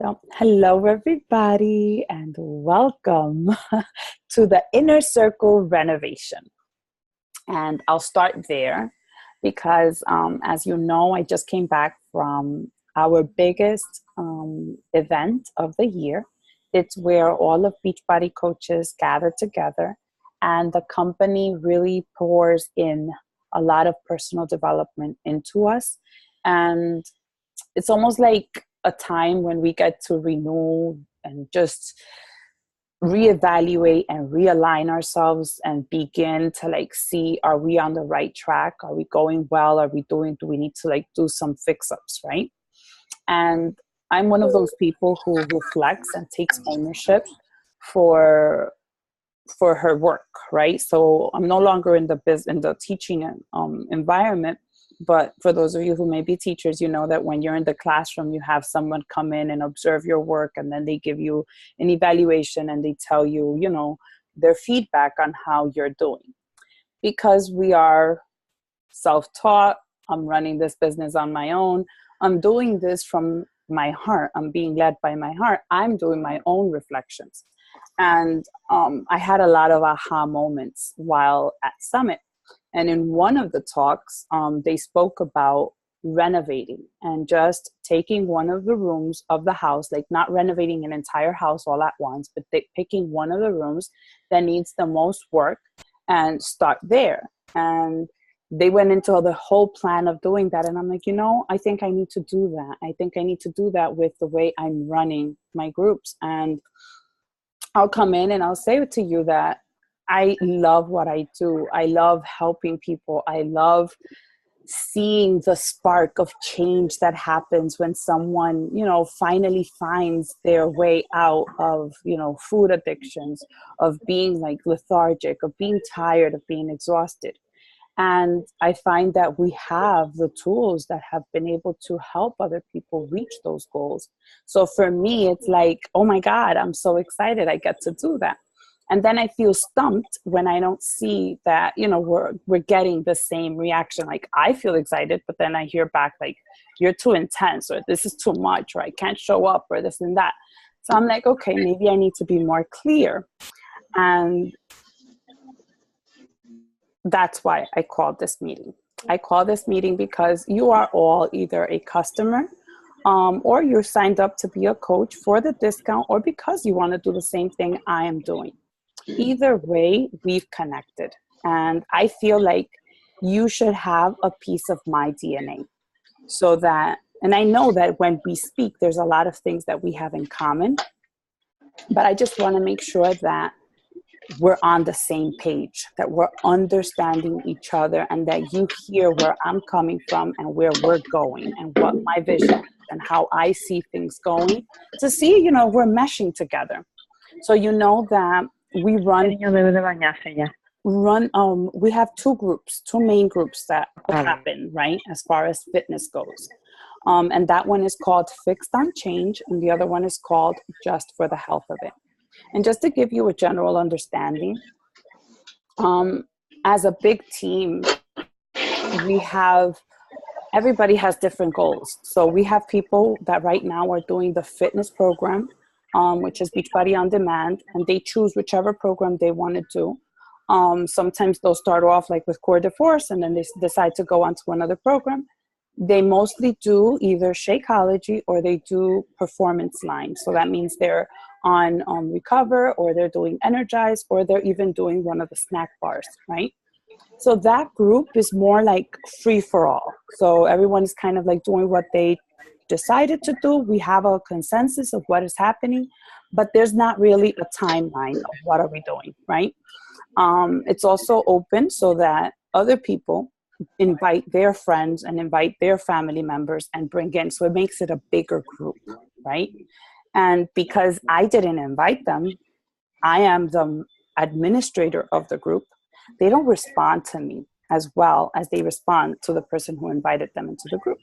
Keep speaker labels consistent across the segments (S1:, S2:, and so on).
S1: So, hello, everybody, and welcome to the Inner Circle Renovation. And I'll start there because, as you know, I just came back from our biggest event of the year. It's where all of Beachbody coaches gather together, and the company really pours in a lot of personal development into us. And it's almost like a time when we get to renew and just reevaluate and realign ourselves and begin to see, are we on the right track? Are we going well? Do we need to do some fix ups, right? And I'm one of those people who reflects and takes ownership for her work, right? So I'm no longer in the teaching environment. But for those of you who may be teachers, you know that when you're in the classroom, you have someone come in and observe your work, and then they give you an evaluation and they tell you, their feedback on how you're doing. Because we are self-taught, I'm running this business on my own. I'm doing this from my heart. I'm being led by my heart. I'm doing my own reflections. And I had a lot of aha moments while at Summit. And in one of the talks, they spoke about renovating and just taking one of the rooms of the house, like not renovating an entire house all at once, but picking one of the rooms that needs the most work and start there. And they went into the whole plan of doing that. And I'm like, I think I need to do that. I think I need to do that with the way I'm running my groups. And I'll come in and I'll say to you that I love what I do. I love helping people. I love seeing the spark of change that happens when someone, finally finds their way out of, food addictions, of being lethargic, of being tired, of being exhausted. And I find that we have the tools that have been able to help other people reach those goals. So for me, it's like, oh my God, I'm so excited I get to do that. And then I feel stumped when I don't see that, we're getting the same reaction. Like I feel excited, but then I hear back you're too intense, or this is too much, or I can't show up, or this and that. So I'm like, okay, maybe I need to be more clear. And that's why I called this meeting. I call this meeting because you are all either a customer or you're signed up to be a coach for the discount, or because you want to do the same thing I am doing. Either way, we've connected. And I feel like you should have a piece of my DNA so that, and I know that when we speak, there's a lot of things that we have in common, but I just want to make sure that we're on the same page, that we're understanding each other, and that you hear where I'm coming from and where we're going and what my vision is and how I see things going, to see, we're meshing together. So that we we have two main groups that happen, right, as far as fitness goes. And that one is called Fixed on Change, and the other one is called Just for the Health of It. And just to give you a general understanding, as a big team, everybody has different goals. So we have people that right now are doing the fitness program, which is Beachbody On Demand, and they choose whichever program they want to do. Sometimes they'll start off with Core de Force, and then they decide to go on to another program. They mostly do either Shakeology or they do Performance Line. So that means they're on Recover, or they're doing Energize, or they're even doing one of the snack bars, right? So that group is more like free for all. So everyone is kind of doing what they decided to do. We have a consensus of what is happening, but there's not really a timeline of what are we doing, right? It's also open so that other people invite their friends and invite their family members and bring in. So it makes it a bigger group, right? And because I didn't invite them, I am the administrator of the group. They don't respond to me as well as they respond to the person who invited them into the group.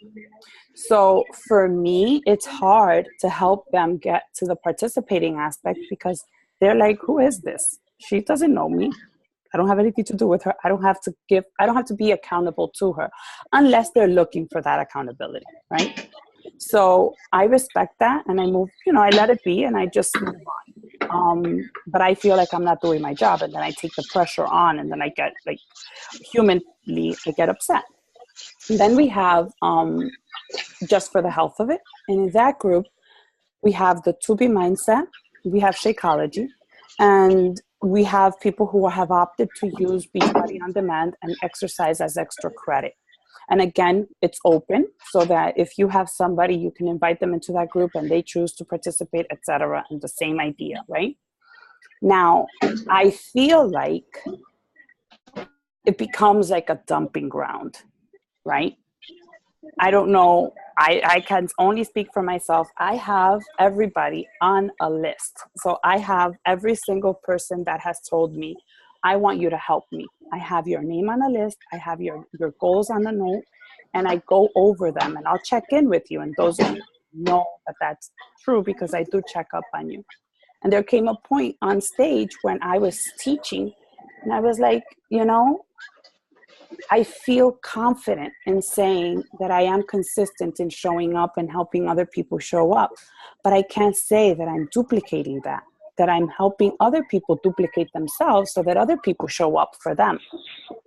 S1: So for me, it's hard to help them get to the participating aspect because they're like, who is this? She doesn't know me. I don't have anything to do with her. I don't have to be accountable to her unless they're looking for that accountability, right? So I respect that, and I move, I let it be, and I just move on. But I feel like I'm not doing my job, and then I take the pressure on, and then I get like humanly, I get upset. And then we have just for the health of it, and in that group, we have the to be mindset, we have Shakeology, and we have people who have opted to use Beachbody on Demand and exercise as extra credit. And again, it's open so that if you have somebody, you can invite them into that group and they choose to participate, etc. And the same idea, right? Now, I feel like it becomes like a dumping ground, right? I don't know. I can only speak for myself. I have everybody on a list. So I have every single person that has told me, I want you to help me. I have your name on a list. I have your goals on a note, and I go over them, and I'll check in with you. And those of you know that that's true because I do check up on you. And there came a point on stage when I was teaching, and I was like, I feel confident in saying that I am consistent in showing up and helping other people show up. But I can't say that I'm duplicating that I'm helping other people duplicate themselves so that other people show up for them.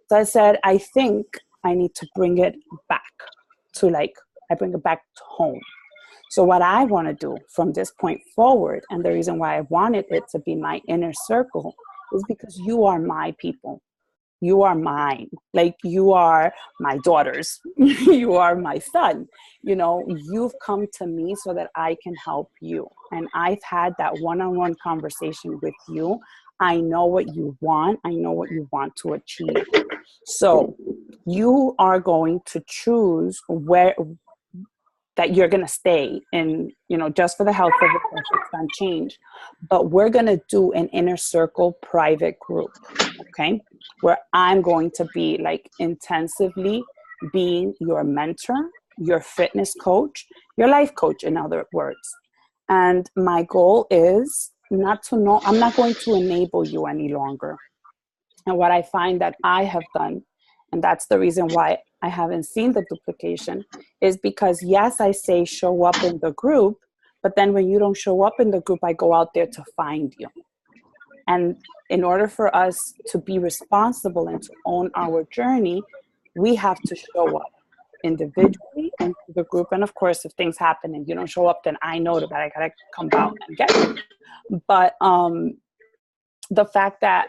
S1: So I said, I think I need to bring it back to I bring it back to home. So what I want to do from this point forward, and the reason why I wanted it to be my inner circle, is because you are my people. You are mine. Like, you are my daughters. You are my son. You've come to me so that I can help you. And I've had that one-on-one conversation with you. I know what you want. I know what you want to achieve. So you are going to choose where that you're going to stay in, just for the health of the Fixed on Change. But we're going to do an inner circle private group, okay? Where I'm going to be intensively being your mentor, your fitness coach, your life coach, in other words. And my goal is I'm not going to enable you any longer. And what I find that I have done, and that's the reason why I haven't seen the duplication, is because, yes, I say show up in the group, but then when you don't show up in the group, I go out there to find you. And in order for us to be responsible and to own our journey, we have to show up individually and to the group. And of course, if things happen and you don't show up, then I know that I gotta come out and get you. But the fact that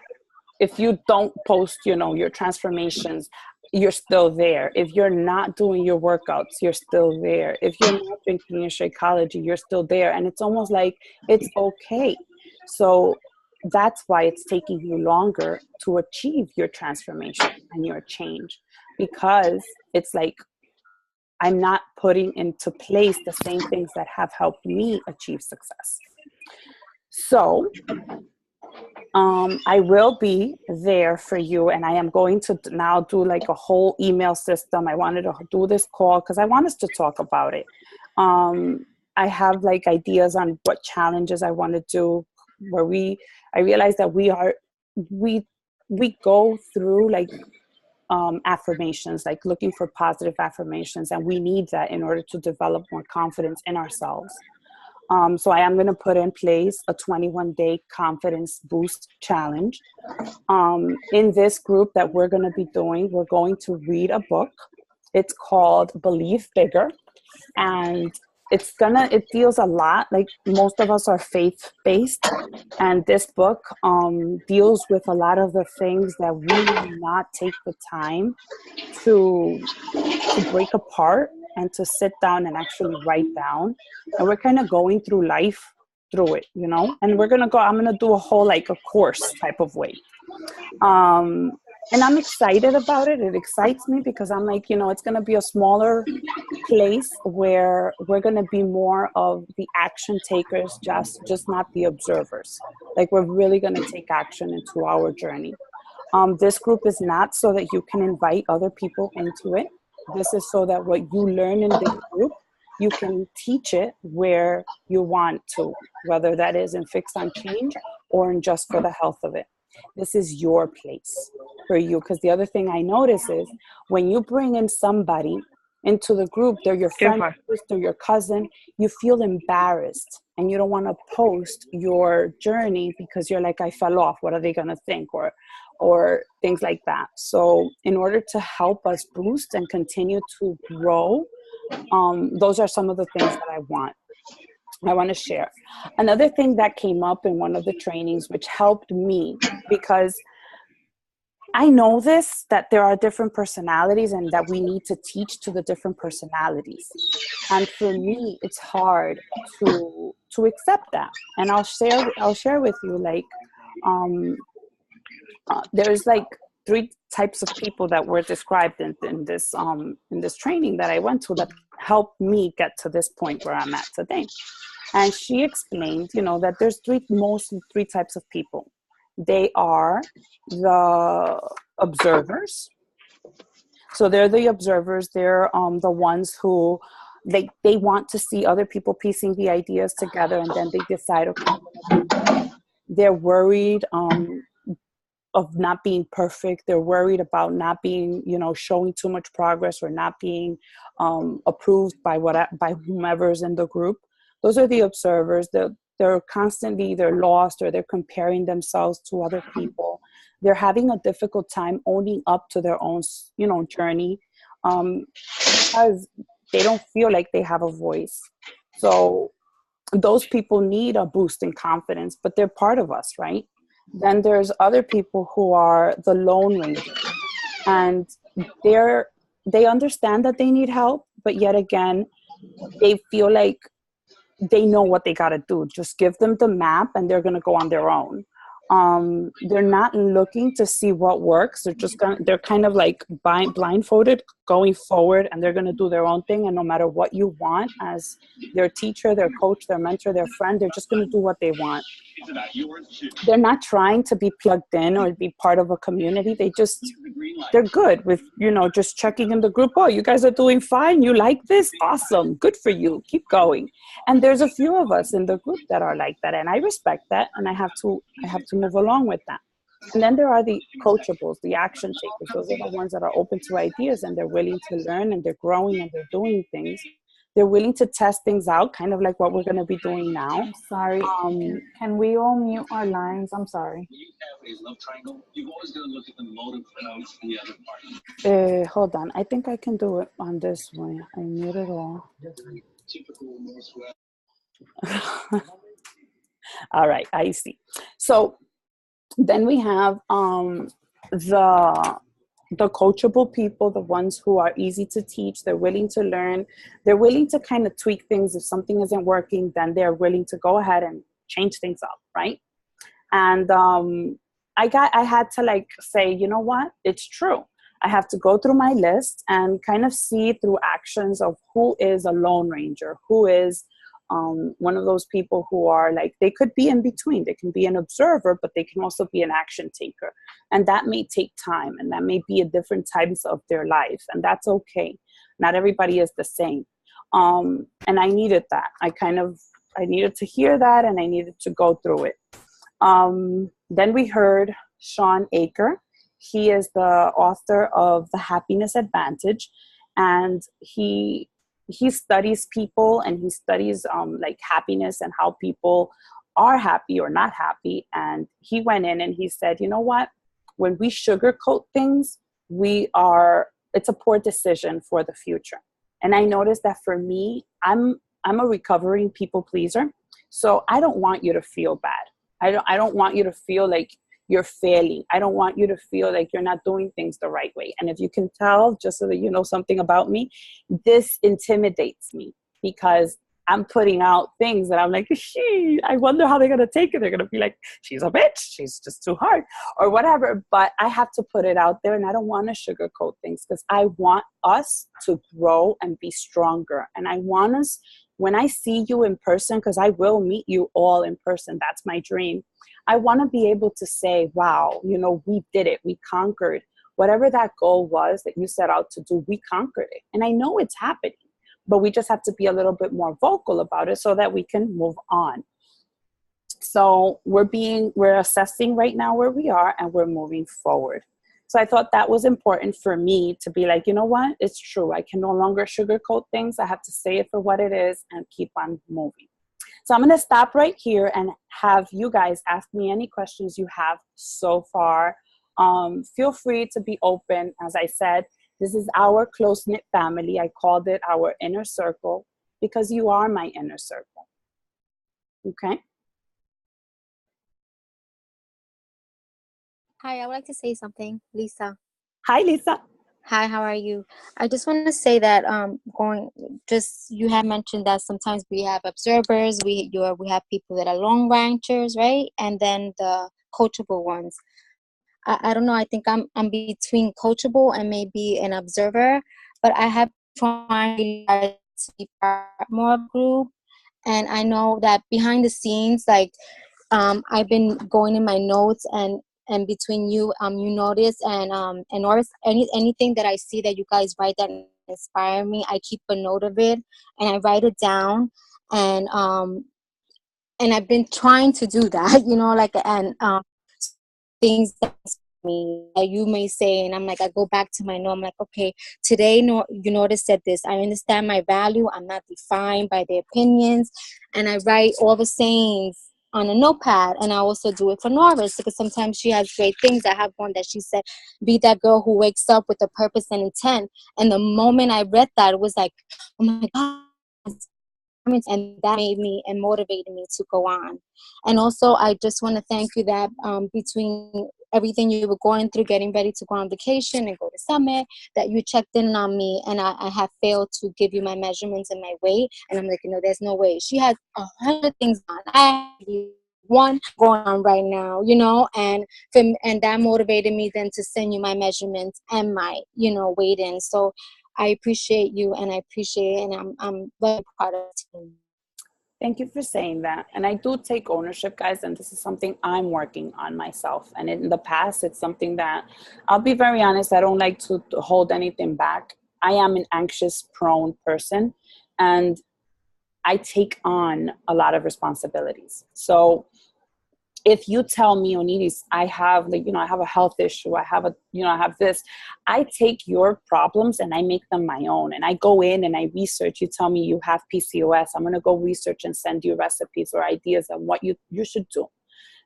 S1: if you don't post, your transformations, you're still there. If you're not doing your workouts, you're still there. If you're not drinking your Shakeology, you're still there. And it's almost like it's okay. So that's why it's taking you longer to achieve your transformation and your change, because it's like I'm not putting into place the same things that have helped me achieve success. So I will be there for you, and I am going to now do a whole email system. I wanted to do this call because I want us to talk about it. I have ideas on what challenges I want to do, where I realize that we go through affirmations, looking for positive affirmations, and we need that in order to develop more confidence in ourselves. So I am going to put in place a 21-day confidence boost challenge. In this group that we're going to be doing, we're going to read a book. It's called Believe Bigger. And it deals a lot, most of us are faith-based. And this book deals with a lot of the things that we do not take the time to break apart and to sit down and actually write down. And we're kind of going through life through it, and I'm going to do a whole, a course type of way. And I'm excited about it. It excites me because I'm it's going to be a smaller place where we're going to be more of the action takers, just not the observers. We're really going to take action into our journey. This group is not so that you can invite other people into it. This is so that what you learn in this group, you can teach it where you want to, whether that is in Fixed on Change or in just for the health of it. This is your place for you. Because the other thing I notice is when you bring in somebody into the group, they're your friend,
S2: Okay.
S1: sister, your cousin, you feel embarrassed and you don't want to post your journey because you're like, I fell off. What are they going to think? Or things like that. So in order to help us boost and continue to grow, those are some of the things that I want to share. Another thing that came up in one of the trainings, which helped me, because I know this, that there are different personalities and that we need to teach to the different personalities. And for me, it's hard to accept that. And I'll share with you, like, there's like 3 types of people that were described in this training that I went to that helped me get to this point where I'm at today. And she explained, that there's mostly 3 types of people. They are the observers. So they're the observers. They're the ones who they want to see other people piecing the ideas together, and then they decide, okay, they're worried of not being perfect. They're worried about not being, showing too much progress or not being approved by whomever's in the group. Those are the observers. They're constantly either lost or they're comparing themselves to other people. They're having a difficult time owning up to their own, journey, because they don't feel like they have a voice. So those people need a boost in confidence, but they're part of us, right? Then there's other people who are the lone rangers, and they understand that they need help, but yet again, they feel like they know what they got to do. Just give them the map and they're going to go on their own. They're not looking to see what works. They're kind of like blindfolded going forward, and they're going to do their own thing. And no matter what you want as their teacher, their coach, their mentor, their friend, they're just going to do what they want. They're not trying to be plugged in or be part of a community. They're good with, just checking in the group. Oh, you guys are doing fine. You like this? Awesome. Good for you. Keep going. And there's a few of us in the group that are like that. And I respect that. And I have to move along with that. And then there are the coachables, the action takers. Those are the ones that are open to ideas and they're willing to learn and they're growing and they're doing things. They're willing to test things out, kind of like what we're going to be doing now.
S3: I'm sorry. Can we all mute our lines? I'm sorry.
S1: Hold on. I think I can do it on this one. I mute it all. All right. I see. So then we have the coachable people, the ones who are easy to teach. They're willing to learn. They're willing to kind of tweak things. If something isn't working, then they're willing to go ahead and change things up, right? And I had to like say, you know what? It's true. I have to go through my list and kind of see through actions of who is a lone ranger, who is one of those people who are like, they could be in between. They can be an observer, but they can also be an action taker. And that may take time, and that may be at different times of their life. And that's okay. Not everybody is the same. And I needed that. I needed to hear that, and I needed to go through it. Then we heard Sean Aker. He is the author of The Happiness Advantage, and he studies people, and he studies like happiness and how people are happy or not happy. And he went in and he said, you know what? When we sugarcoat things, it's a poor decision for the future. And I noticed that for me, I'm a recovering people pleaser. So I don't want you to feel bad. I don't want you to feel like you're failing. I don't want you to feel like you're not doing things the right way. And if you can tell, just so that you know something about me, this intimidates me because I'm putting out things that I'm like, I wonder how they're going to take it. They're going to be like, she's a bitch. She's just too hard or whatever. But I have to put it out there, and I don't want to sugarcoat things because I want us to grow and be stronger. And I want us, when I see you in person, because I will meet you all in person, that's my dream. I want to be able to say, wow, we did it. We conquered whatever that goal was that you set out to do. We conquered it. And I know it's happening, but we just have to be a little bit more vocal about it so that we can move on. So we're assessing right now where we are, and we're moving forward. So I thought that was important for me to be like, you know what? It's true. I can no longer sugarcoat things. I have to say it for what it is and keep on moving. So I'm going to stop right here and have you guys ask me any questions you have so far. Feel free to be open. As I said, this is our close-knit family. I called it our inner circle because you are my inner circle. Okay?
S2: Hi, I would like to say something, Lisa.
S1: Hi, Lisa.
S2: Hi, how are you? I just want to say that you have mentioned that sometimes we have observers, we have people that are long ranchers, right? And then the coachable ones. I don't know, I think I'm between coachable and maybe an observer, but I have tried to be part more of a group. And I know that behind the scenes, like I've been going in my notes and between you, you notice and Norris, anything that I see that you guys write that inspire me, I keep a note of it and I write it down, and I've been trying to do that, like, and things that me that you may say, and I'm like, I go back to my note. I'm like, okay, today, no, you notice said this. I understand my value. I'm not defined by their opinions, and I write all the sayings on a notepad. And I also do it for Norris because sometimes she has great things. I have one that she said, "Be that girl who wakes up with a purpose and intent." And the moment I read that, it was like, oh my God. And that made me and motivated me to go on. And also, I just want to thank you that between everything you were going through, getting ready to go on vacation and go to Summit, that you checked in on me, and I have failed to give you my measurements and my weight. And I'm like, there's no way. She has 100 things on. I have one going on right now, and that motivated me then to send you my measurements and my, weight in. So I appreciate you, and I appreciate it, and I'm very proud of you.
S1: Thank you for saying that. And I do take ownership, guys, and this is something I'm working on myself. And in the past, it's something that, I'll be very honest, I don't like to hold anything back. I am an anxious prone person, and I take on a lot of responsibilities. So if you tell me, Oniris, I have I have a health issue, I have this, I take your problems and I make them my own. And I go in and I research. You tell me you have PCOS, I'm going to go research and send you recipes or ideas on what you should do.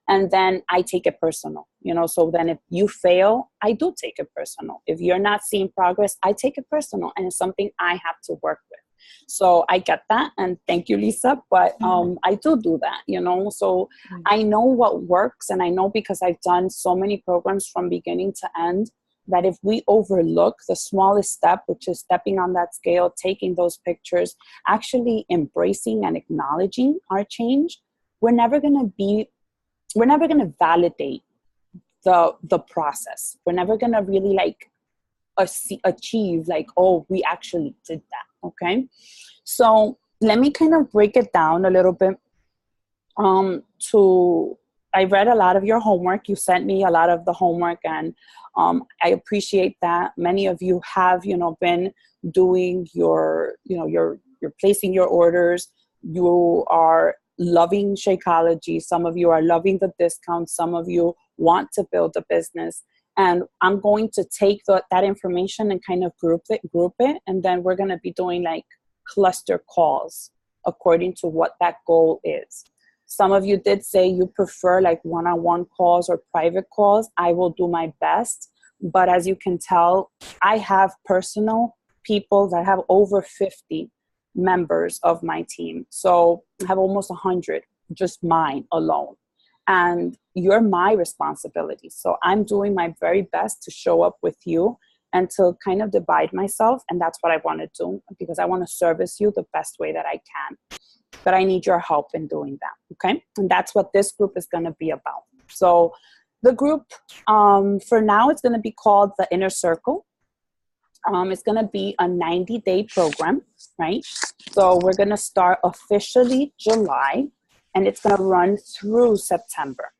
S1: And then I take it personal, so then if you fail, I do take it personal. If you're not seeing progress, I take it personal, and it's something I have to work with. So I get that, and thank you, Lisa. But I do that, So I know what works, and I know because I've done so many programs from beginning to end that if we overlook the smallest step, which is stepping on that scale, taking those pictures, actually embracing and acknowledging our change, we're never going to validate the process. We're never going to really achieve oh, we actually did that. Okay. So let me kind of break it down a little bit. I read a lot of your homework. You sent me a lot of the homework, and I appreciate that. Many of you have, been doing you're placing your orders. You are loving Shakeology. Some of you are loving the discounts. Some of you want to build a business. And I'm going to take that information and kind of group it. And then we're going to be doing cluster calls according to what that goal is. Some of you did say you prefer one-on-one calls or private calls. I will do my best. But as you can tell, I have personal people that have over 50 members of my team. So I have almost 100, just mine alone. And you're my responsibility. So I'm doing my very best to show up with you and to kind of divide myself. And that's what I want to do, because I want to service you the best way that I can. But I need your help in doing that. Okay. And that's what this group is going to be about. So the group, for now, it's going to be called the Inner Circle. It's going to be a 90-day program, right? So we're going to start officially July, and it's going to run through September.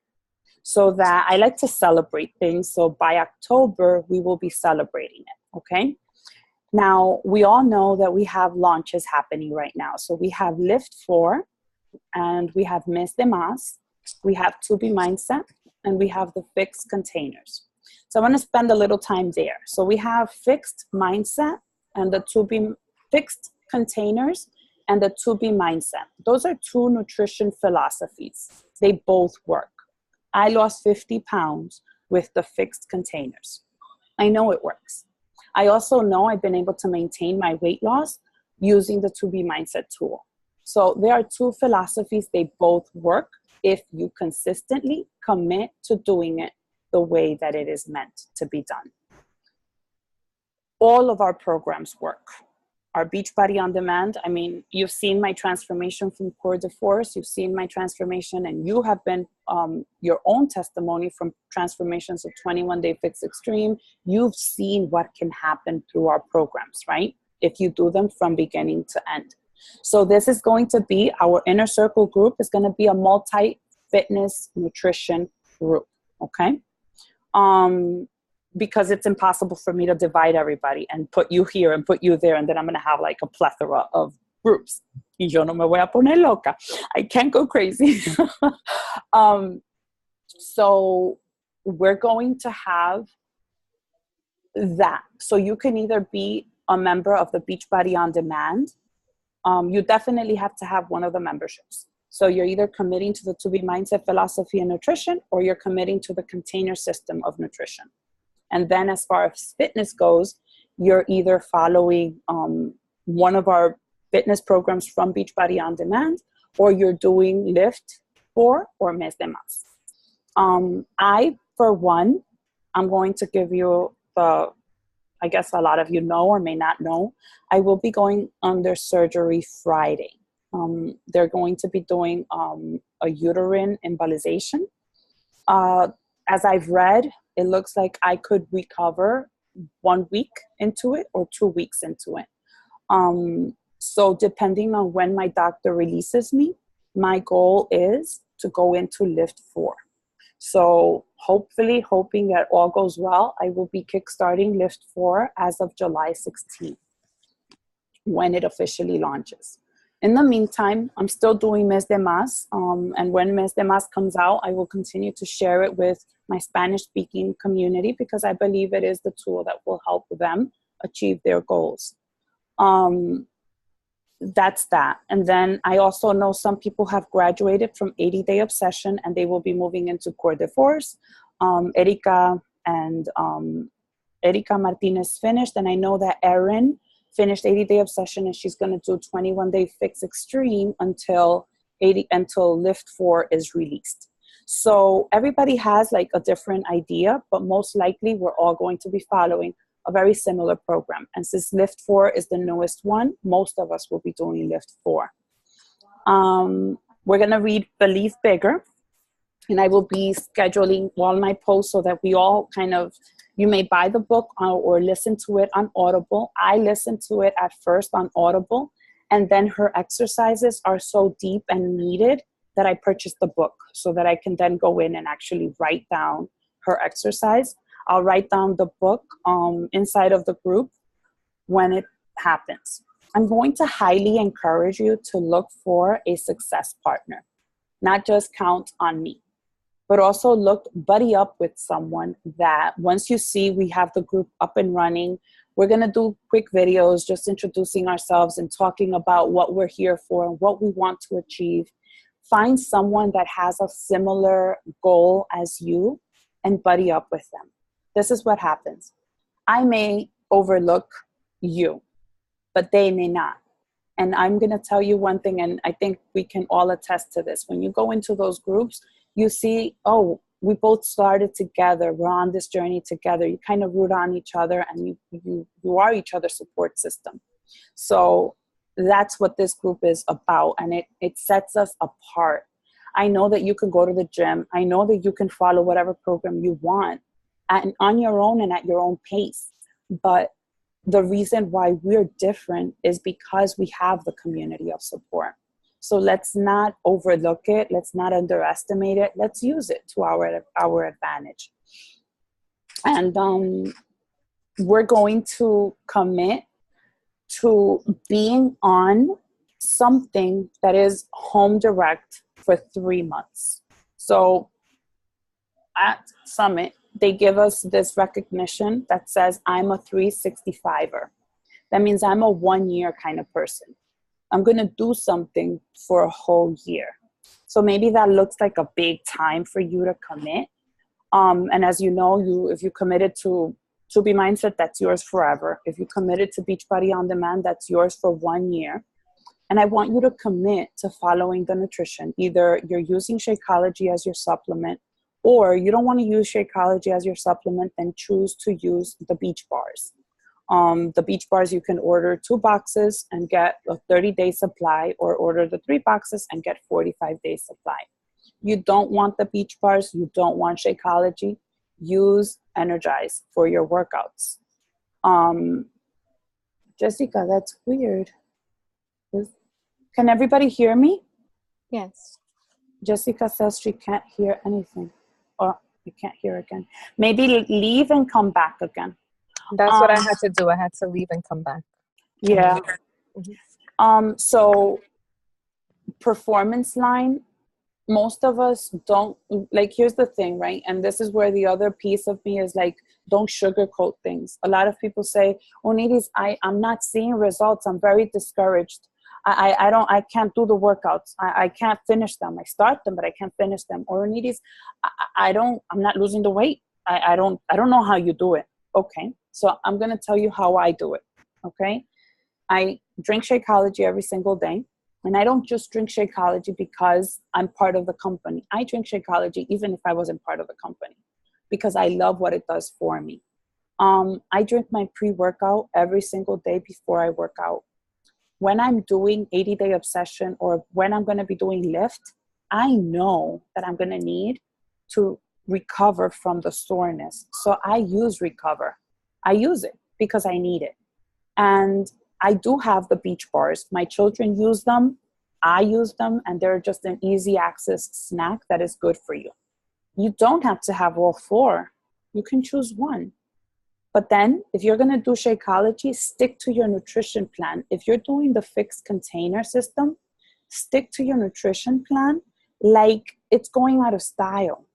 S1: So that I like to celebrate things. So by October, we will be celebrating it, okay? Now, we all know that we have launches happening right now. So we have Lift 4, and we have Miss de Mas, we have To Be Mindset, and we have the Fixed Containers. So I want to spend a little time there. So we have fixed mindset and the to be fixed containers and the to be mindset. Those are two nutrition philosophies. They both work. I lost 50 pounds with the fixed containers. I know it works. I also know I've been able to maintain my weight loss using the to be mindset tool. So there are two philosophies. They both work if you consistently commit to doing it the way that it is meant to be done. All of our programs work. Our Beachbody On Demand, I mean, you've seen my transformation from Core de Force, you've seen my transformation, and you have been your own testimony from transformations of 21 Day Fix Extreme. You've seen what can happen through our programs, right? If you do them from beginning to end. So this is going to be our inner circle group. Is going to be a multi-fitness nutrition group, okay? Because it's impossible for me to divide everybody and put you here and put you there, and then I'm going to have like a plethora of groups. Y yo no me voy a poner loca. I can't go crazy. So we're going to have that. So you can either be a member of the Beachbody On Demand. You definitely have to have one of the memberships. So you're either committing to the To Be Mindset philosophy and nutrition, or you're committing to the container system of nutrition. And then as far as fitness goes, you're either following one of our fitness programs from Beachbody On Demand, or you're doing Lift For or Mes de Más. I, for one, I'm going to give you the, I guess a lot of you know or may not know, I will be going under surgery Friday. They're going to be doing a uterine embolization. As I've read, it looks like I could recover 1 week into it or 2 weeks into it. So depending on when my doctor releases me, my goal is to go into Lift 4. So hopefully, hoping that all goes well, I will be kickstarting Lift 4 as of July 16th, when it officially launches. In the meantime, I'm still doing Mes de Más, and when Mes de Más comes out, I will continue to share it with my Spanish-speaking community, because I believe it is the tool that will help them achieve their goals. That's that. And then I also know some people have graduated from 80 Day Obsession, and they will be moving into Core de Force. Erika Martinez finished, and I know that Erin finished 80 Day Obsession, and she's going to do 21 Day Fix Extreme until Lift 4 is released. So everybody has like a different idea, but most likely we're all going to be following a very similar program. And since Lift 4 is the newest one, most of us will be doing Lift 4. We're going to read Believe Bigger, and I will be scheduling all my posts so that we all kind of, you may buy the book or listen to it on Audible. I listened to it at first on Audible, and then her exercises are so deep and needed that I purchased the book so that I can then go in and actually write down her exercise. I'll write down the book inside of the group when it happens. I'm going to highly encourage you to look for a success partner, not just count on me, but also buddy up with someone that once you see we have the group up and running, we're going to do quick videos just introducing ourselves and talking about what we're here for and what we want to achieve. Find someone that has a similar goal as you and buddy up with them. This is what happens. I may overlook you, but they may not. And I'm going to tell you one thing, and I think we can all attest to this. When you go into those groups, you see, oh, we both started together. We're on this journey together. You kind of root on each other, and you are each other's support system. So that's what this group is about, and it sets us apart. I know that you can go to the gym. I know that you can follow whatever program you want and on your own and at your own pace. But the reason why we're different is because we have the community of support. So let's not overlook it. Let's not underestimate it. Let's use it to our advantage. And we're going to commit to being on something that is home direct for 3 months. So at Summit, they give us this recognition that says I'm a 365er. That means I'm a 1 year kind of person. I'm going to do something for a whole year. So maybe that looks like a big time for you to commit. And as you know, if you committed to Be Mindset, that's yours forever. If you committed to Beachbody On Demand, that's yours for 1 year. And I want you to commit to following the nutrition. Either you're using Shakeology as your supplement, or you don't want to use Shakeology as your supplement, then choose to use the beach bars. The beach bars, you can order 2 boxes and get a 30-day supply, or order the 3 boxes and get 45-day supply. You don't want the beach bars. You don't want Shakeology. Use Energize for your workouts. Jessica, that's weird. Can everybody hear me?
S2: Yes.
S1: Jessica says she can't hear anything. Oh, you can't hear again. Maybe leave and come back again.
S4: That's what I had to do. I had to leave and come back.
S1: Yeah. So performance line, most of us don't, like, here's the thing, right? And this is where the other piece of me is like, don't sugarcoat things. A lot of people say, oh, Nidis, I'm not seeing results. I'm very discouraged. I can't do the workouts. I can't finish them. I start them, but I can't finish them. Or Nidis, I'm not losing the weight. I don't know how you do it. Okay. So I'm going to tell you how I do it. Okay. I drink Shakeology every single day. And I don't just drink Shakeology because I'm part of the company. I drink Shakeology even if I wasn't part of the company, because I love what it does for me. I drink my pre-workout every single day before I work out. When I'm doing 80-day obsession, or when I'm going to be doing lift, I know that I'm going to need to recover from the soreness. So I use Recover. I use it because I need it. And I do have the beach bars. My children use them. I use them, and they're just an easy access snack that is good for you. You don't have to have all 4. You can choose one. But then if you're going to do Shakeology, stick to your nutrition plan. If you're doing the fixed container system, stick to your nutrition plan like it's going out of style.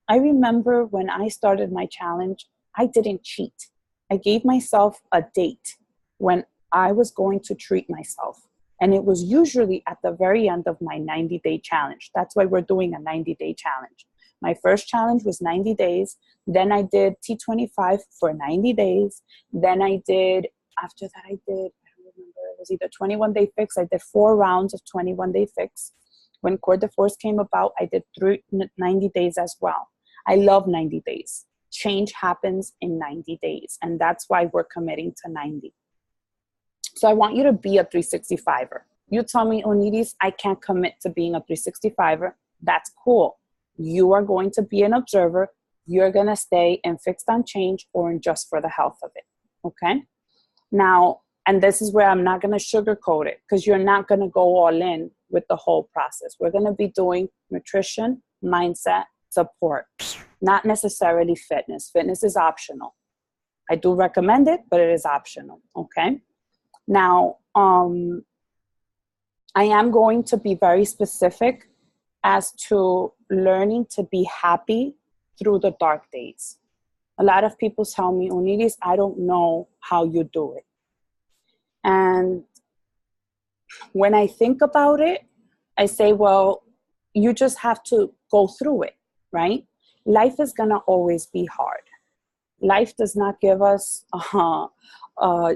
S1: I remember when I started my challenge, I didn't cheat. I gave myself a date when I was going to treat myself. And it was usually at the very end of my 90-day challenge. That's why we're doing a 90-day challenge. My first challenge was 90 days. Then I did T25 for 90 days. Then after that I don't remember, it was either 21-day fix. I did 4 rounds of 21-day fix. When Coeur de Force came about, I did 90 days as well. I love 90 days. Change happens in 90 days. And that's why we're committing to 90. So I want you to be a 365er. You tell me, Onidis, I can't commit to being a 365er. That's cool. You are going to be an observer. You're going to stay in Fixed on Change or in Just for the Health of It. Okay? Now, and this is where I'm not going to sugarcoat it, because you're not going to go all in with the whole process. We're going to be doing nutrition, mindset, support, not necessarily fitness. Fitness is optional. I do recommend it, but it is optional. Okay? Now, I am going to be very specific as to learning to be happy through the dark days. A lot of people tell me, Onidis, I don't know how you do it. And when I think about it, I say, well, you just have to go through it, right? Life is going to always be hard. Life does not give us a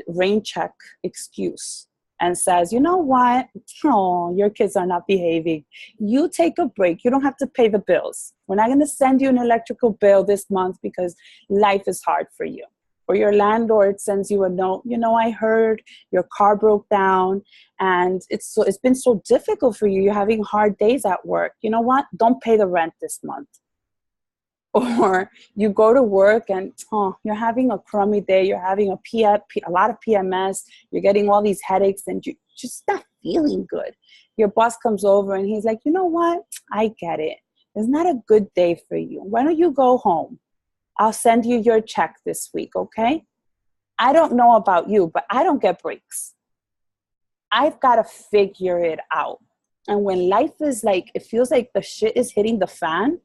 S1: rain check excuse and says, you know what? Oh, your kids are not behaving. You take a break. You don't have to pay the bills. We're not going to send you an electrical bill this month because life is hard for you. Or your landlord sends you a note. You know, I heard your car broke down and it's been so difficult for you. You're having hard days at work. You know what? Don't pay the rent this month. Or you go to work and you're having a crummy day. You're having a lot of PMS. You're getting all these headaches and you're just not feeling good. Your boss comes over and he's like, you know what? I get it. It's not a good day for you. Why don't you go home? I'll send you your check this week, okay? I don't know about you, but I don't get breaks. I've got to figure it out. And when life is like, it feels like the shit is hitting the fan,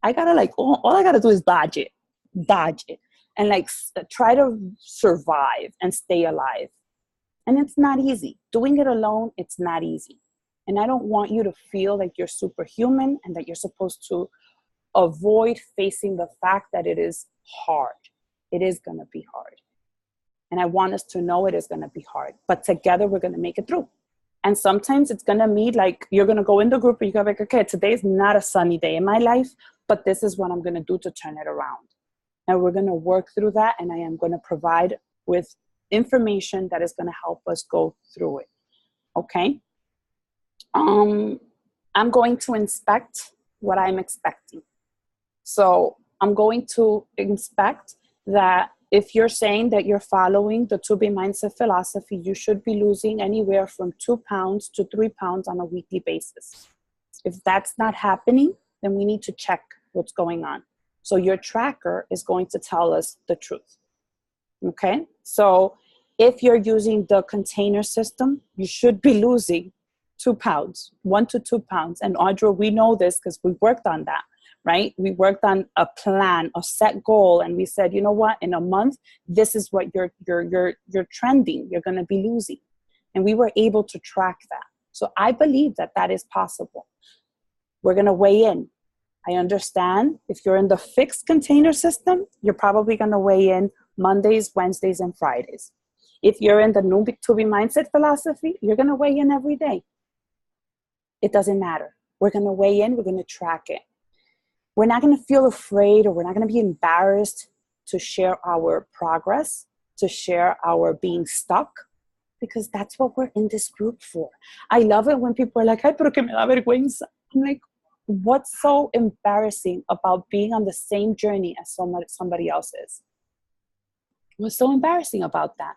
S1: I gotta all I gotta do is dodge it. dodge it and like try to survive and stay alive. And it's not easy. Doing it alone, it's not easy. And I don't want you to feel like you're superhuman and that you're supposed to avoid facing the fact that it is hard. It is going to be hard. And I want us to know it is going to be hard. But together, we're going to make it through. And sometimes it's going to mean like you're going to go in the group and you're going to be like, okay, today is not a sunny day in my life, but this is what I'm going to do to turn it around. And we're going to work through that. And I am going to provide with information that is going to help us go through it. Okay? I'm going to inspect what I'm expecting. So I'm going to inspect that if you're saying that you're following the 2B Mindset philosophy, you should be losing anywhere from 2 pounds to 3 pounds on a weekly basis. If that's not happening, then we need to check what's going on. So your tracker is going to tell us the truth. Okay? So if you're using the container system, you should be losing 2 pounds, 1 to 2 pounds. And Audra, we know this because we worked on that, right? We worked on a plan, a set goal, and we said, you know what? In a month, this is what you're trending. You're going to be losing, and we were able to track that. So I believe that that is possible. We're going to weigh in. I understand if you're in the fixed container system, you're probably going to weigh in Mondays, Wednesdays, and Fridays. If you're in the new 2B Mindset philosophy, you're going to weigh in every day. It doesn't matter. We're going to weigh in. We're going to track it. We're not going to feel afraid, or we're not going to be embarrassed to share our progress, to share our being stuck, because that's what we're in this group for. I love it when people are like, ay, pero que me da vergüenza. I'm like, what's so embarrassing about being on the same journey as somebody else is? What's so embarrassing about that?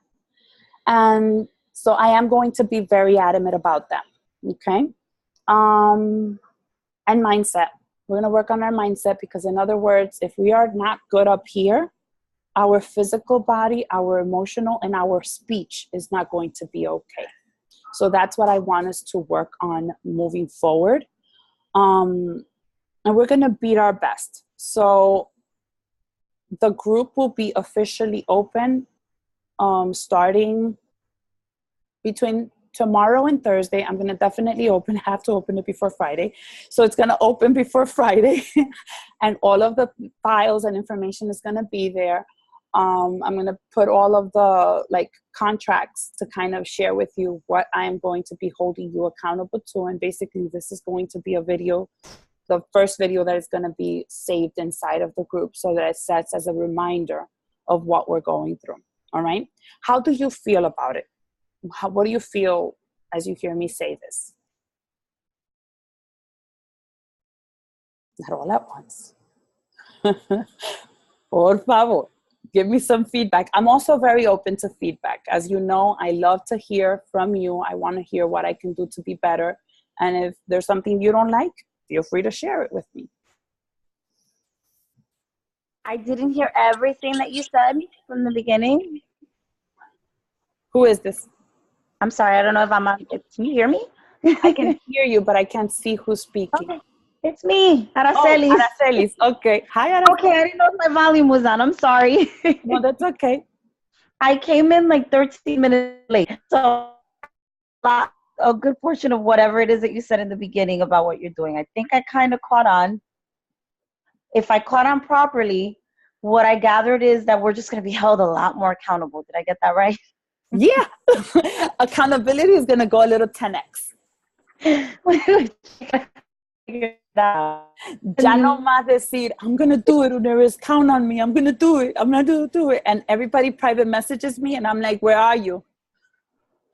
S1: And so I am going to be very adamant about that. Okay? And mindset. We're going to work on our mindset, because in other words, if we are not good up here, our physical body, our emotional, and our speech is not going to be okay. So that's what I want us to work on moving forward. And we're going to beat our best. So the group will be officially open starting between tomorrow and Thursday. I'm going to definitely have to open it before Friday. So it's going to open before Friday. And all of the files and information is going to be there. I'm going to put all of the contracts to kind of share with you what I am going to be holding you accountable to. And basically this is going to be a video, the first video that is going to be saved inside of the group, so that it sets as a reminder of what we're going through. All right. How do you feel about it? What do you feel as you hear me say this? Not all at once. Por favor, give me some feedback. I'm also very open to feedback. As you know, I love to hear from you. I want to hear what I can do to be better. And if there's something you don't like, feel free to share it with me.
S5: I didn't hear everything that you said from the beginning.
S1: Who is this?
S5: I'm sorry, I don't know if I'm on. Can you hear me?
S1: I can hear you, but I can't see who's speaking.
S5: Okay. It's me, Araceli.
S1: Oh, Araceli. Okay. Hi, Araceli.
S5: Okay, I didn't know if my volume was on. I'm sorry.
S1: No, that's okay.
S5: I came in 13 minutes late. So a good portion of whatever it is that you said in the beginning about what you're doing, I think I kind of caught on. If I caught on properly, what I gathered is that we're just going to be held a lot more accountable. Did I get that right?
S1: Yeah. Accountability is going to go a little 10x. Ya no más decir, I'm going to do it, Uneris, count on me, I'm going to do it, I'm going to do it. And everybody private messages me, and I'm like, where are you?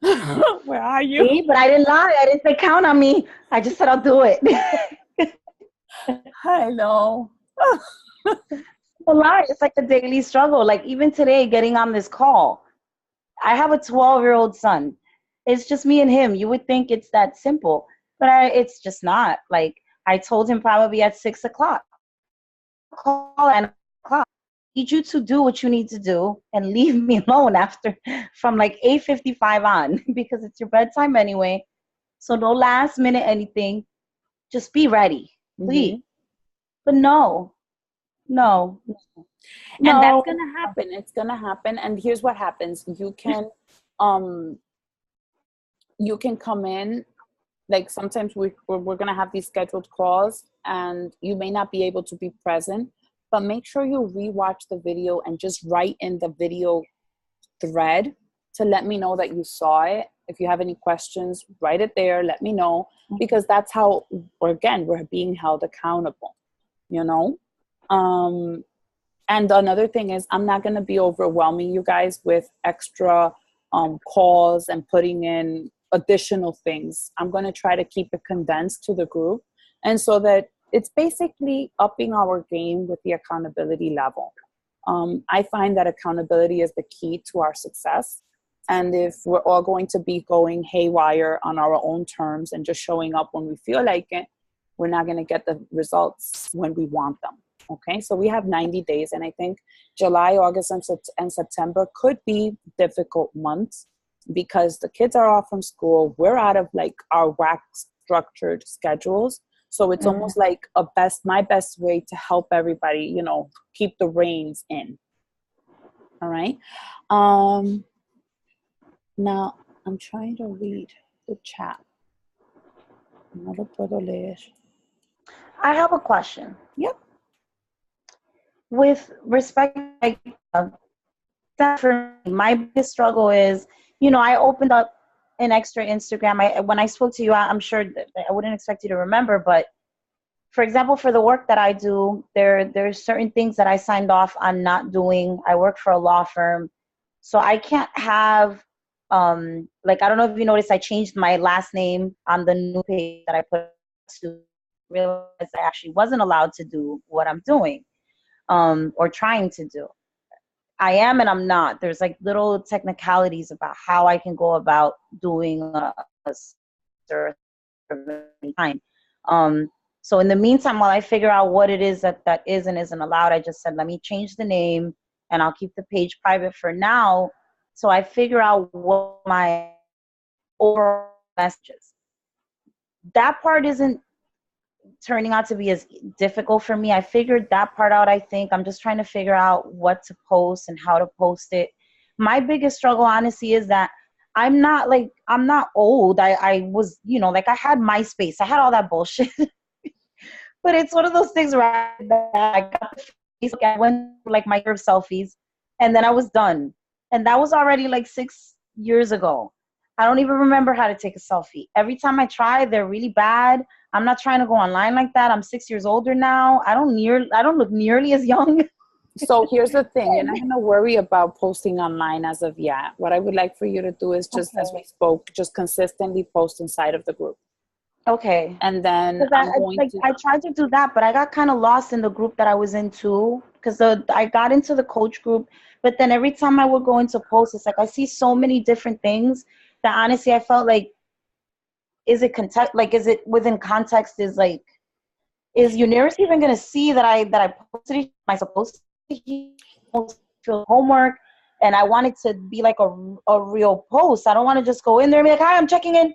S1: Where are you?
S5: See, but I didn't lie. I didn't say count on me. I just said I'll do it.
S1: I know.
S5: A lie. It's like the daily struggle. Like even today, getting on this call, I have a 12-year-old son. It's just me and him. You would think it's that simple, but it's just not. Like I told him probably at 6 o'clock. Call at 9 o'clock. I need you to do what you need to do and leave me alone after from 8:55 on, because it's your bedtime anyway. So no last minute anything. Just be ready, please. Mm-hmm. But no, No.
S1: And that's
S5: No.
S1: gonna happen. It's gonna happen. And here's what happens. Um you can come in, like sometimes we're gonna have these scheduled calls and you may not be able to be present, but make sure you rewatch the video and just write in the video thread to let me know that you saw it. If you have any questions, write it there, let me know, because that's how, again, we're being held accountable, you know? And another thing is, I'm not going to be overwhelming you guys with extra calls and putting in additional things. I'm going to try to keep it condensed to the group. And so that it's basically upping our game with the accountability level. I find that accountability is the key to our success. And if we're all going to be going haywire on our own terms and just showing up when we feel like it, we're not going to get the results when we want them. Okay, so we have 90 days, and I think July, August, and September could be difficult months because the kids are off from school. We're out of like our whack structured schedules. So it's almost like my best way to help everybody, you know, keep the reins in. All right. Now I'm trying to read the chat. No lo puedo leer.
S5: I have a question.
S1: Yep.
S5: With respect, like, that for me, my biggest struggle is, you know, I opened up an extra Instagram. When I spoke to you, I'm sure that I wouldn't expect you to remember, but for example, for the work that I do, there's certain things that I signed off on not doing. I work for a law firm, so I can't have, like, I don't know if you noticed, I changed my last name on the new page that I put to realize I actually wasn't allowed to do what I'm doing, or trying to do. I am and I'm not. There's like little technicalities about how I can go about doing a time. So in the meantime, while I figure out what it is that is and isn't allowed, I just said, let me change the name and I'll keep the page private for now. So I figure out what my overall messages. That part isn't turning out to be as difficult for me. I figured that part out. I think I'm just trying to figure out what to post and how to post it. My biggest struggle, honestly, is that I'm not old. I was, you know, like I had MySpace. I had all that bullshit. But it's one of those things where I got the Facebook, I went through like my year of selfies, and then I was done. And that was already like 6 years ago. I don't even remember how to take a selfie. Every time I try, they're really bad. I'm not trying to go online like that. I'm 6 years older now. I don't look nearly as young.
S1: So here's the thing. You're not going to worry about posting online as of yet. What I would like for you to do is just, as we spoke, just consistently post inside of the group.
S5: Okay.
S1: And then
S5: I tried to do that, but I got kind of lost in the group that I was in too, because I got into the coach group, but then every time I would go into posts, it's like I see so many different things that honestly I felt like, is it within context? Is Uniris even gonna see that I posted it? Am I supposed to feel homework? And I want it to be like a real post. I don't want to just go in there and be like, hi, I'm checking in.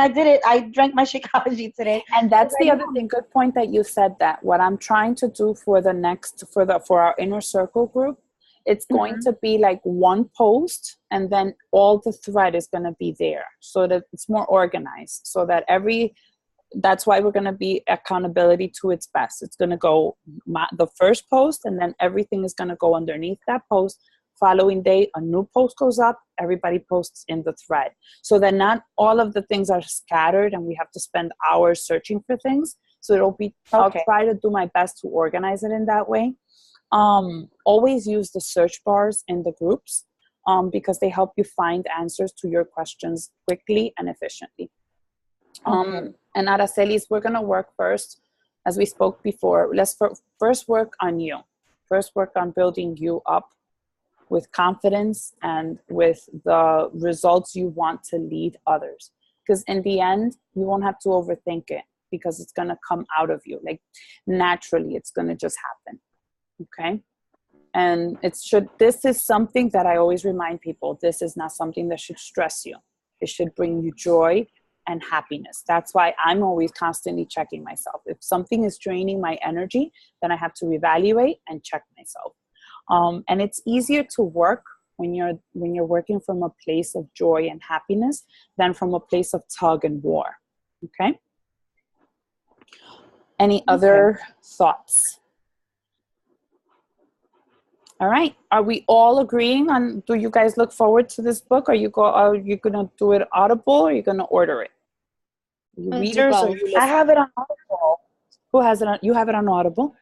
S5: I did it. I drank my Shakeology today.
S1: And that's the other thing. Good point that you said that. What I'm trying to do for our inner circle group, it's going to be like one post, and then all the thread is going to be there, so that it's more organized. So that that's why we're going to be accountability to its best. It's going to go the first post, and then everything is going to go underneath that post. Following day, a new post goes up, everybody posts in the thread. So that not all of the things are scattered and we have to spend hours searching for things. So I'll try to do my best to organize it in that way. Always use the search bars in the groups, because they help you find answers to your questions quickly and efficiently. And Aracelis, we're going to work first, as we spoke before. Let's first work on you. First work on building you up with confidence and with the results you want to lead others. Because in the end, you won't have to overthink it, because it's going to come out of you. Like naturally, it's going to just happen. Okay? And this is something that I always remind people. This is not something that should stress you. It should bring you joy and happiness. That's why I'm always constantly checking myself. If something is draining my energy, then I have to reevaluate and check myself. And it's easier to work when you're working from a place of joy and happiness than from a place of tug and war. Okay. Any other thoughts? All right. Are we all agreeing on? Do you guys look forward to this book? Are you gonna do it Audible, or are you gonna order it? You read it or you listen?
S5: I have it on Audible.
S1: Who has it on? You have it on Audible?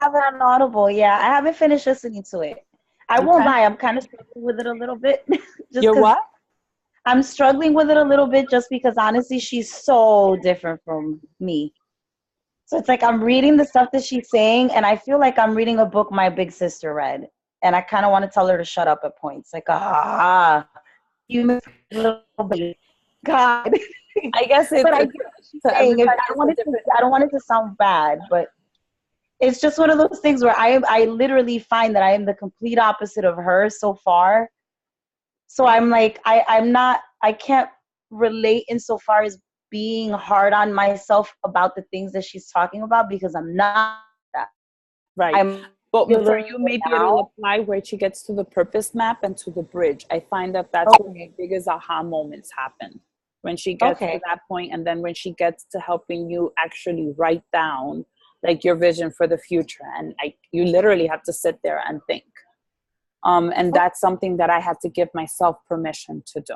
S5: I have it on Audible. Yeah, I haven't finished listening to it. I won't lie. I'm kind of struggling with it a little bit.
S1: You're what?
S5: I'm struggling with it a little bit just because honestly, she's so different from me. So it's like I'm reading the stuff that she's saying, and I feel like I'm reading a book my big sister read. And I kind of want to tell her to shut up at points. Like, you missed a little bit. God.
S1: I guess it's,
S5: but I get what she's saying. I don't want it to sound bad, but it's just one of those things where I literally find that I am the complete opposite of her so far. So I'm like, I can't relate insofar as being hard on myself about the things that she's talking about because I'm not that.
S1: Right. But for you, maybe it'll apply where she gets to the purpose map and to the bridge. I find that that's where the biggest aha moments happen. When she gets to that point, and then when she gets to helping you actually write down like your vision for the future. And you literally have to sit there and think. And that's something that I had to give myself permission to do.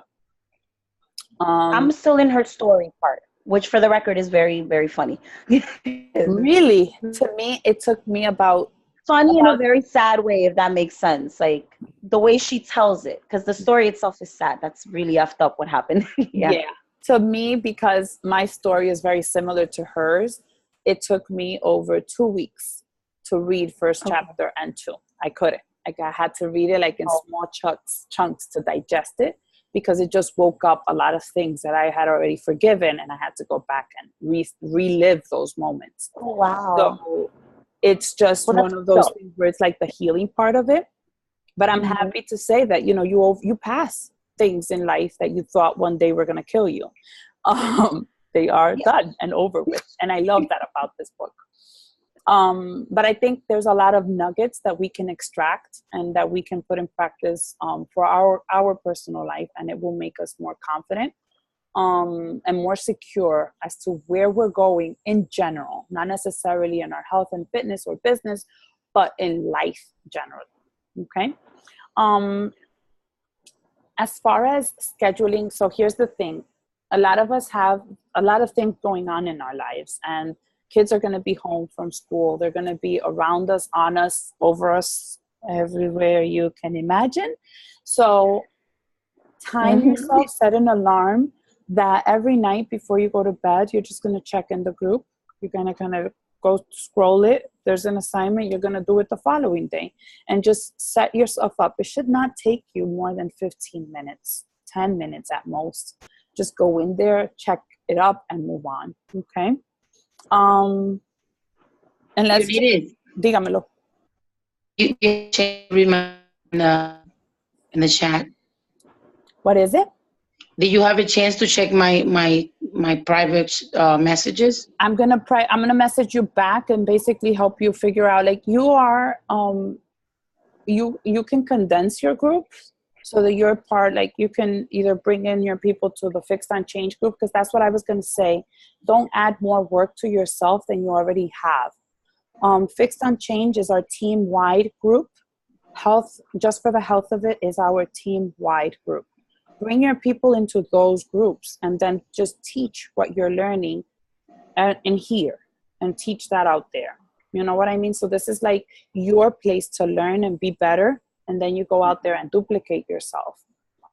S5: I'm still in her story part, which for the record is very, very funny.
S1: Really? To me, it took me about...
S5: Funny in a very sad way, if that makes sense. Like the way she tells it, because the story itself is sad. That's really effed up what happened.
S1: Yeah. To me, because my story is very similar to hers, it took me over 2 weeks to read first chapter and 2. I couldn't. Like I had to read it like in small chunks to digest it, because it just woke up a lot of things that I had already forgiven, and I had to go back and relive those moments.
S5: Oh, wow.
S1: So it's just one of those things where it's like the healing part of it. But I'm happy to say that, you pass things in life that you thought one day were going to kill you. They are done and over with. And I love that about this book. But I think there's a lot of nuggets that we can extract and that we can put in practice for our personal life, and it will make us more confident and more secure as to where we're going in general, not necessarily in our health and fitness or business, but in life generally. Okay. As far as scheduling, so here's the thing. A lot of us have a lot of things going on in our lives, and kids are going to be home from school. They're going to be around us, on us, over us, everywhere you can imagine. So time yourself, set an alarm that every night before you go to bed, you're just going to check in the group. You're going to kind of go scroll it. There's an assignment. You're going to do it the following day, and just set yourself up. It should not take you more than 15 minutes, 10 minutes at most. Just go in there, check it up, and move on. Okay. And let's dígamelo.
S6: You read in the chat.
S1: What is it?
S6: Did you have a chance to check my private messages?
S1: I'm gonna message you back and basically help you figure out, like, you are you can condense your group so that you're part, like you can either bring in your people to the Fixed on Change group, because that's what I was gonna say. Don't add more work to yourself than you already have. Fixed on Change is our team-wide group. Health, just for the health of it, is our team-wide group. Bring your people into those groups and then just teach what you're learning in here and teach that out there. You know what I mean? So this is like your place to learn and be better, and then you go out there and duplicate yourself.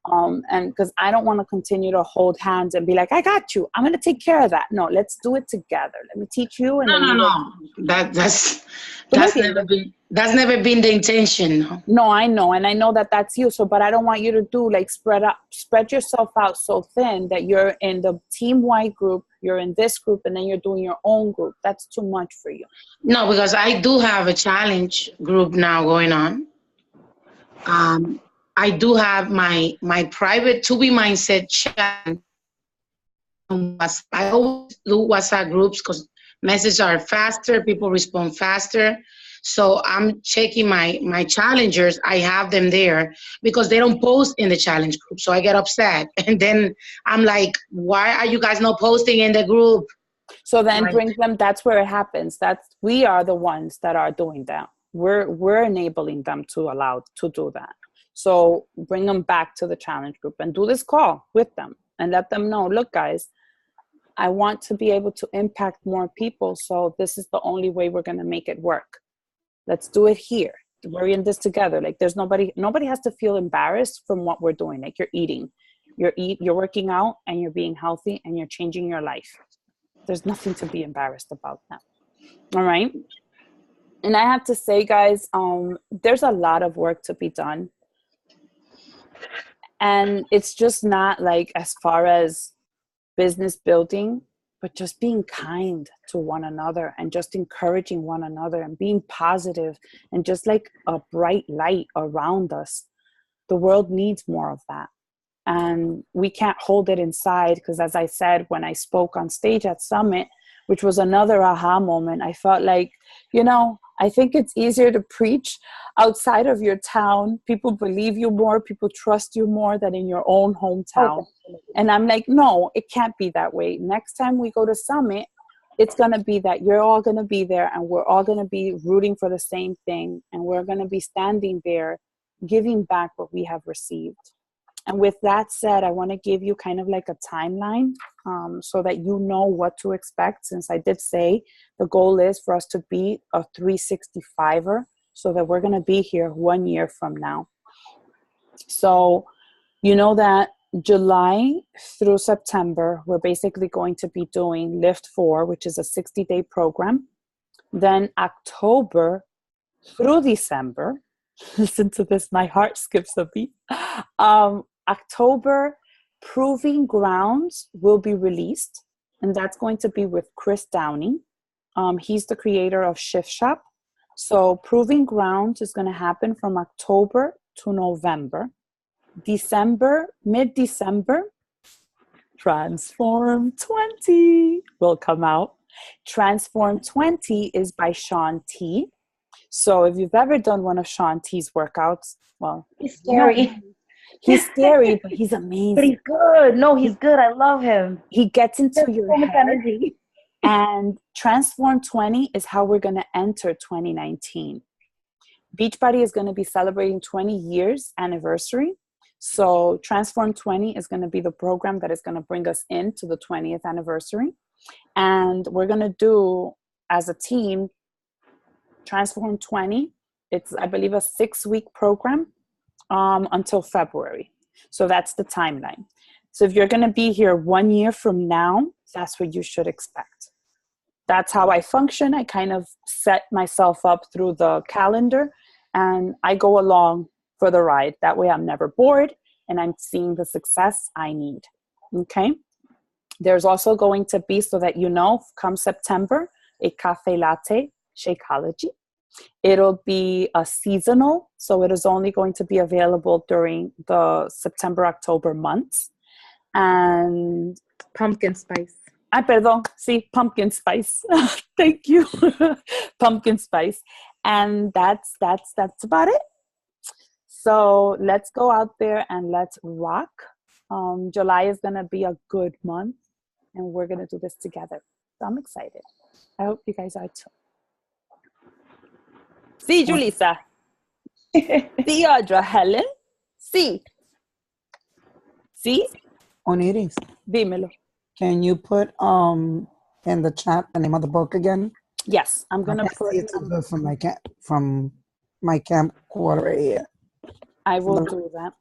S1: And because I don't want to continue to hold hands and be like, I got you, I'm going to take care of that. No, let's do it together. Let me teach you. And
S6: no. That's never been the intention.
S1: No, I know. And I know that that's you. So, but I don't want you to do like spread yourself out so thin that you're in the team-wide group, you're in this group, and then you're doing your own group. That's too much for you.
S6: No, because I do have a challenge group now going on. I do have my private To Be Mindset chat I always do WhatsApp groups because messages are faster, people respond faster. So I'm checking my challengers. I have them there because they don't post in the challenge group. So I get upset. And then I'm like, why are you guys not posting in the group?
S1: So then
S6: Like,
S1: bring them, that's where it happens. That's, we are the ones that are doing that. We're enabling them to allow to do that. So bring them back to the challenge group and do this call with them and let them know, look guys, I want to be able to impact more people. So this is the only way we're going to make it work. Let's do it here. We're in this together. Like there's nobody has to feel embarrassed from what we're doing. Like you're eating, you're working out and you're being healthy and you're changing your life. There's nothing to be embarrassed about that. All right. And I have to say, guys, there's a lot of work to be done. And it's just not like as far as business building, but just being kind to one another and just encouraging one another and being positive and just like a bright light around us. The world needs more of that. And we can't hold it inside because, as I said, when I spoke on stage at Summit, which was another aha moment, I felt like, I think it's easier to preach outside of your town. People believe you more, people trust you more than in your own hometown. And I'm like, no, it can't be that way. Next time we go to Summit, it's going to be that you're all going to be there and we're all going to be rooting for the same thing. And we're going to be standing there, giving back what we have received. And with that said, I want to give you kind of like a timeline so that you know what to expect. Since I did say the goal is for us to be a 365er so that we're going to be here 1 year from now. So you know that July through September, we're basically going to be doing Lift 4, which is a 60-day program. Then October through December, listen to this, my heart skips a beat. October, Proving Grounds will be released, and that's going to be with Chris Downey. He's the creator of Shift Shop. So Proving Grounds is going to happen from October to November. December, mid-December, Transform 20 will come out. Transform 20 is by Sean T. So if you've ever done one of Sean T's workouts, well,
S5: he's scary.
S1: He's scary, but he's amazing.
S5: But he's good. No, he's good. I love him.
S1: He gets into your
S5: so much
S1: head.
S5: energy.
S1: And Transform 20 is how we're going to enter 2019. Beachbody is going to be celebrating 20 years anniversary. So Transform 20 is going to be the program that is going to bring us into the 20th anniversary. And we're going to do, as a team, Transform 20. It's, I believe, a 6-week program until February. So that's the timeline. So if you're going to be here 1 year from now, that's what you should expect. That's how I function. I kind of set myself up through the calendar and I go along for the ride. That way I'm never bored and I'm seeing the success I need. Okay. There's also going to be, so that you know, come September, a cafe latte Shakeology. It'll be a seasonal, so it is only going to be available during the September, October months. And
S4: Pumpkin spice.
S1: perdón, sí, pumpkin spice. Thank you. Pumpkin spice. And that's about it. So let's go out there and let's rock. July is going to be a good month and we're going to do this together. So I'm excited. I hope you guys are too. Sí, Julissa. Sí, Audra. Helen. Sí. Sí.
S7: Oniris,
S1: Dímelo.
S7: can you put in the chat the name of the book again?
S1: Yes, I'm gonna put.
S7: It's good from my camcorder here.
S1: I will do that.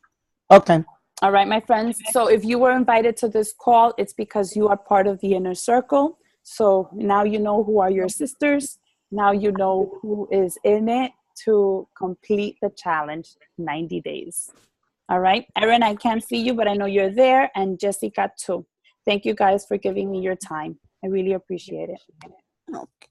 S7: Okay.
S1: All right, my friends. So if you were invited to this call, it's because you are part of the inner circle. So now you know who are your sisters. Now you know who is in it to complete the challenge, 90 days. All right. Erin, I can't see you, but I know you're there. And Jessica too. Thank you guys for giving me your time. I really appreciate it.
S7: Okay.